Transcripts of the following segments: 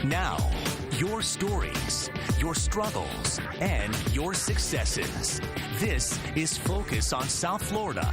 Now, your stories, your struggles, and your successes. This is Focus on South Florida.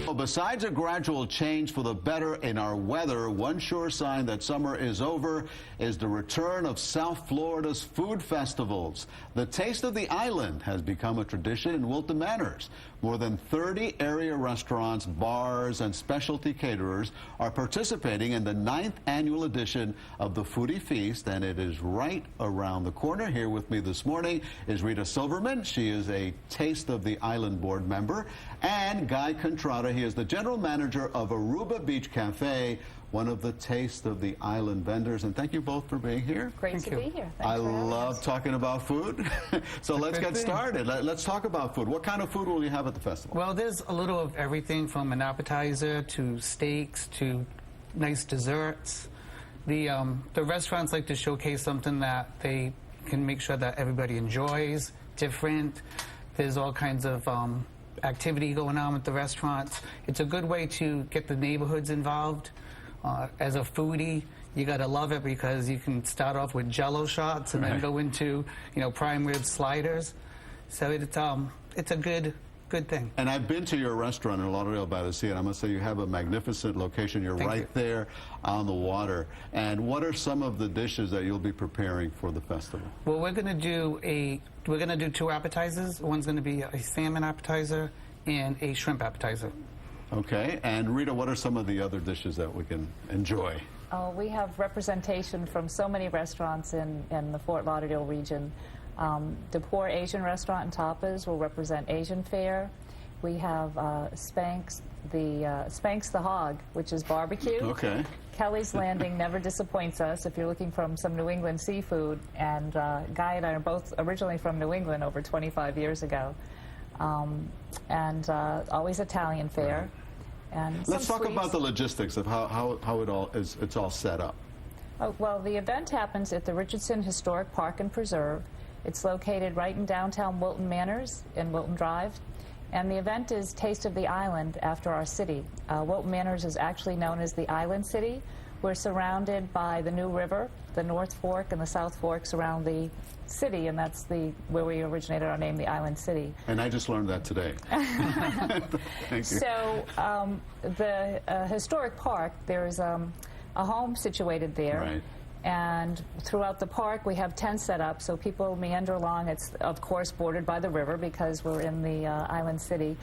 Well, besides a gradual change for the better in our weather, one sure sign that summer is over is the return of South Florida's food festivals. The Taste of the Island has become a tradition in Wilton Manors. More than 30 area restaurants, bars, and specialty caterers are participating in the 9th annual edition of the Foodie Feast, and it is right around the corner. Here with me this morning is Rita Silverman. She is a Taste of the Island board member, and Guy Contrada. He is the general manager of Aruba Beach Cafe, one of the Taste of the Island vendors. And thank you both for being here. Great to be here. Thanks I for having love us. talking about food. So let's get started. Let's talk about food. What kind of food will you have at the festival? Well, there's a little of everything from an appetizer to steaks to nice desserts. The restaurants like to showcase something that they can make sure that everybody enjoys, different. There's all kinds of activity going on with the restaurants. It's a good way to get the neighborhoods involved. As a foodie, you gotta love it because you can start off with Jello shots and then go into, prime rib sliders. So it's a good thing. And I've been to your restaurant in Lauderdale by the Sea, and I must say you have a magnificent location. You're right there on the water. And what are some of the dishes that you'll be preparing for the festival? Well, we're gonna do 2 appetizers. One's gonna be a salmon appetizer and a shrimp appetizer. Okay, and Rita, what are some of the other dishes that we can enjoy? Oh, we have representation from so many restaurants in the Fort Lauderdale region. The Poor Asian Restaurant and Tapas will represent Asian fare. We have Spanx the Hog, which is barbecue. Okay. Kelly's Landing never disappoints us if you're looking for some New England seafood. And Guy and I are both originally from New England over 25 years ago. Always Italian fare. And let's talk about the logistics of how it's all set up. Oh, well, the event happens at the Richardson Historic Park and Preserve. It's located right in downtown Wilton Manors in Wilton Drive. And the event is Taste of the Island after our city. Wilton Manors is actually known as the Island City. We're surrounded by the New River, the North Fork and the South Fork surround the city, and that's where we originated our name, the Island City. And I just learned that today. Thank you. So the historic park, there's a home situated there. Right. And throughout the park, we have tents set up so people meander along. It's, of course, bordered by the river because we're in the Island City.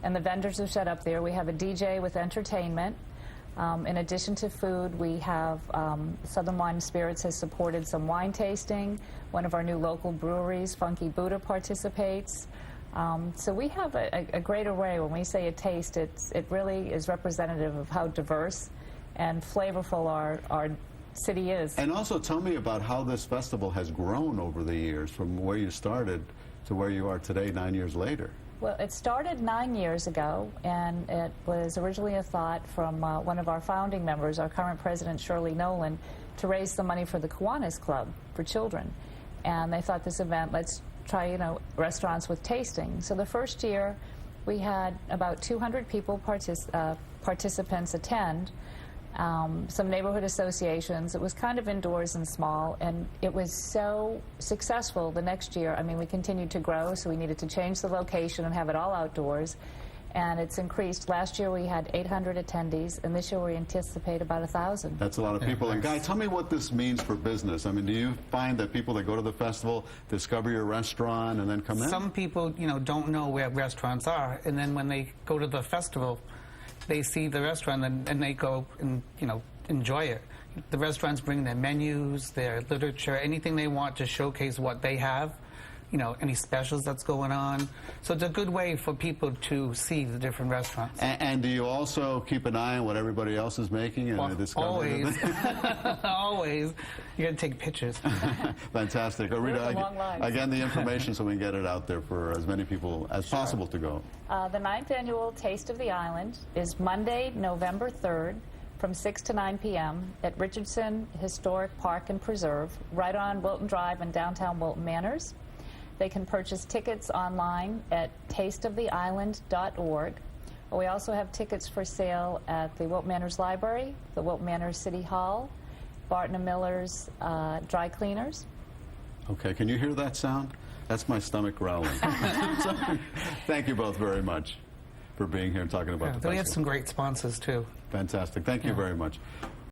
And the vendors are set up there. We have a DJ with entertainment. In addition to food, we have Southern Wine and Spirits has supported some wine tasting. One of our new local breweries, Funky Buddha, participates. So we have a great array. When we say a taste, it really is representative of how diverse and flavorful our city is. And also tell me about how this festival has grown over the years, from where you started to where you are today 9 years later. Well, it started 9 years ago, and it was originally a thought from one of our founding members, our current president, Shirley Nolan, to raise some money for the Kiwanis Club for children. And they thought this event, let's try, restaurants with tasting. So the first year, we had about 200 people participants attend. Some neighborhood associations. It was kind of indoors and small, and it was so successful the next year. I mean, we continued to grow, so we needed to change the location and have it all outdoors, and it's increased. Last year we had 800 attendees, and this year we anticipate about 1,000. That's a lot of people. And Guy, tell me what this means for business. I mean, do you find that people that go to the festival discover your restaurant and then come in? Some people, don't know where restaurants are, and then when they go to the festival, they see the restaurant and they go and, enjoy it. The restaurants bring their menus, their literature, anything they want to showcase what they have, any specials that's going on. So it's a good way for people to see the different restaurants. And do you also keep an eye on what everybody else is making? And discover always. Always. You got to take pictures. Fantastic. Rita, again, the information so we can get it out there for as many people as possible to go. The 9th annual Taste of the Island is Monday, November 3rd from 6 to 9 p.m. at Richardson Historic Park and Preserve, right on Wilton Drive in downtown Wilton Manors. They can purchase tickets online at tasteoftheisland.org. We also have tickets for sale at the Wilton Manors Library, the Wilton Manors City Hall, Barton & Miller's dry cleaners. Okay, can you hear that sound? That's my stomach growling. So, thank you both very much for being here and talking about the festival. We have some great sponsors, too. Fantastic. Thank you very much.